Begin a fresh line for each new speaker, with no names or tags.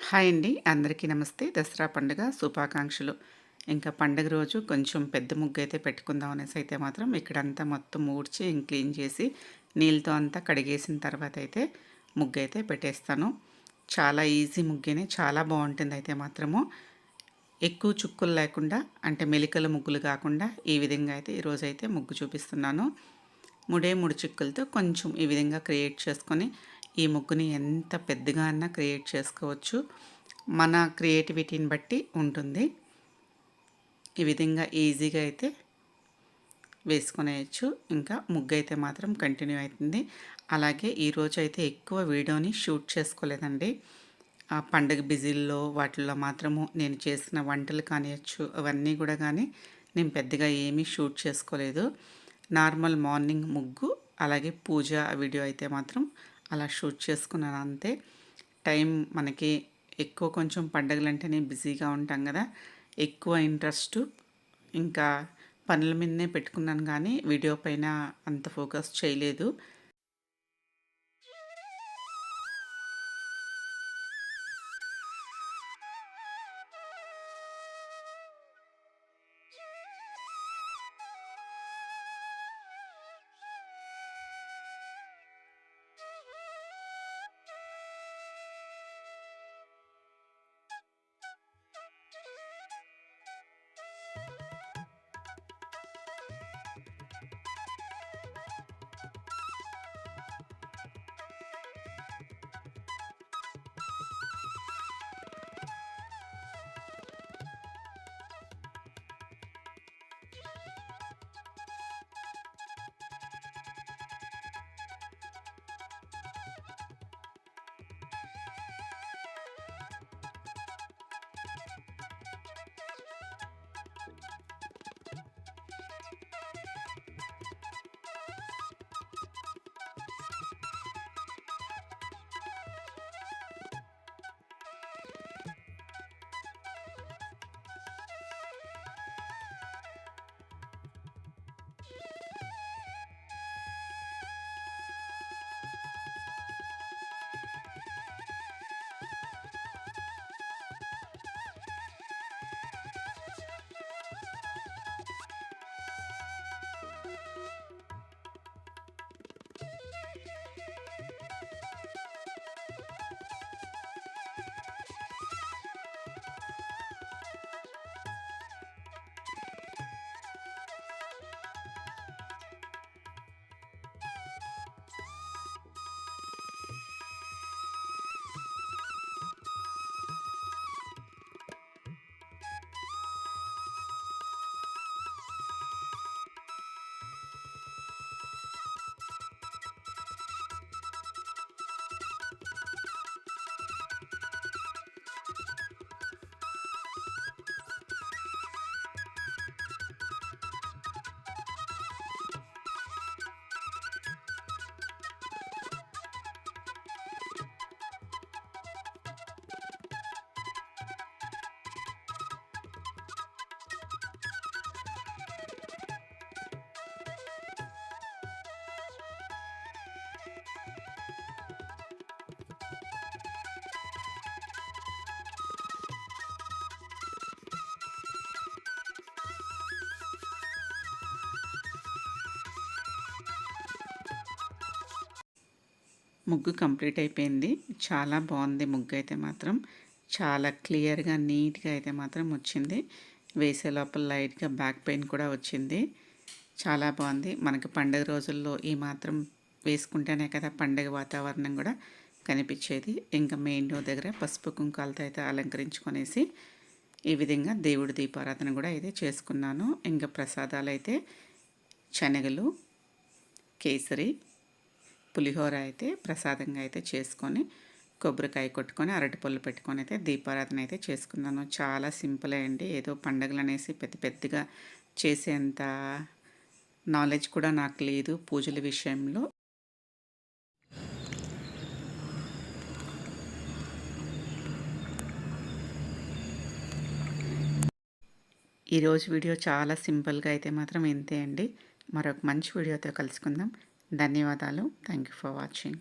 Hi అండి. అందరికీ నమస్తే. దసరా పండుగ శుభాకాంక్షలు. ఇంకా పండుగ రోజు కొంచెం పెద్ద ముగ్గైతే పెట్టుకుందాం అనేసైతే మాత్రం ఇక్కడంతా మొత్తం ఊడ్చి క్లీన్ చేసి నీళ్ళతో అంతా కడిగేసిన తర్వాతైతే ముగ్గైతే పెట్టేస్తాను. చాలా ఈజీ ముగ్గేనే. చాలా బావుంటుందయితే మాత్రము. ఎక్కువ చుక్కలు లేకుండా అంటే మెలికల ముగ్గులు కాకుండా ఈ విధంగా అయితే ఈరోజైతే ముగ్గు చూపిస్తున్నాను. 3 చుక్కలతో కొంచెం ఈ విధంగా క్రియేట్ చేసుకొని ఈ ముగ్గుని ఎంత పెద్దగా అన్నా క్రియేట్ చేసుకోవచ్చు. మన క్రియేటివిటీని బట్టి ఉంటుంది. ఈ విధంగా ఈజీగా అయితే వేసుకునేయచ్చు. ఇంకా ముగ్గు అయితే మాత్రం కంటిన్యూ అవుతుంది. అలాగే ఈరోజు అయితే ఎక్కువ వీడియోని షూట్ చేసుకోలేదండి. ఆ పండగ బిజీల్లో వాటిల్లో మాత్రము నేను చేసిన వంటలు కానియచ్చు అవన్నీ కూడా కానీ నేను పెద్దగా ఏమీ షూట్ చేసుకోలేదు. నార్మల్ మార్నింగ్ ముగ్గు అలాగే పూజ వీడియో అయితే మాత్రం అలా షూట్ చేసుకున్నాను అంతే. టైం మనకి ఎక్కువ కొంచెం పండగలంటేనే బిజీగా ఉంటాం కదా, ఎక్కువ ఇంట్రెస్ట్ ఇంకా పనుల మీదనే పెట్టుకున్నాను కానీ వీడియో పైన అంత ఫోకస్ చేయలేదు. ముగ్గు కంప్లీట్ అయిపోయింది. చాలా బాగుంది ముగ్గు అయితే మాత్రం. చాలా క్లియర్గా నీట్గా అయితే మాత్రం వచ్చింది. వేసే లోపల లైట్గా బ్యాక్ పెయిన్ కూడా వచ్చింది. చాలా బాగుంది. మనకి పండుగ రోజుల్లో ఈ మాత్రం వేసుకుంటేనే కదా పండుగ వాతావరణం కూడా కనిపించేది. ఇంకా మెయిన్ డోర్ దగ్గర పసుపు కుంకాలతో అయితే అలంకరించుకొనేసి ఈ విధంగా దేవుడి దీపారాధన కూడా అయితే చేసుకున్నాను. ఇంకా ప్రసాదాలు అయితే శనగలు, కేసరి, పులిహోర అయితే ప్రసాదంగా అయితే చేసుకొని కొబ్బరికాయ కొట్టుకొని అరటిపళ్ళు పెట్టుకొని అయితే దీపారాధన అయితే చేసుకున్నాను. చాలా సింపులే అండి. ఏదో పండగలు అనేసి పెద్ద పెద్దగా చేసేంత నాలెడ్జ్ కూడా నాకు లేదు పూజల విషయంలో. ఈరోజు వీడియో చాలా సింపుల్గా అయితే మాత్రం ఇంతే అండి. మరొక మంచి వీడియోతో కలుసుకుందాం. ధన్యవాదాలు. Thank you for watching.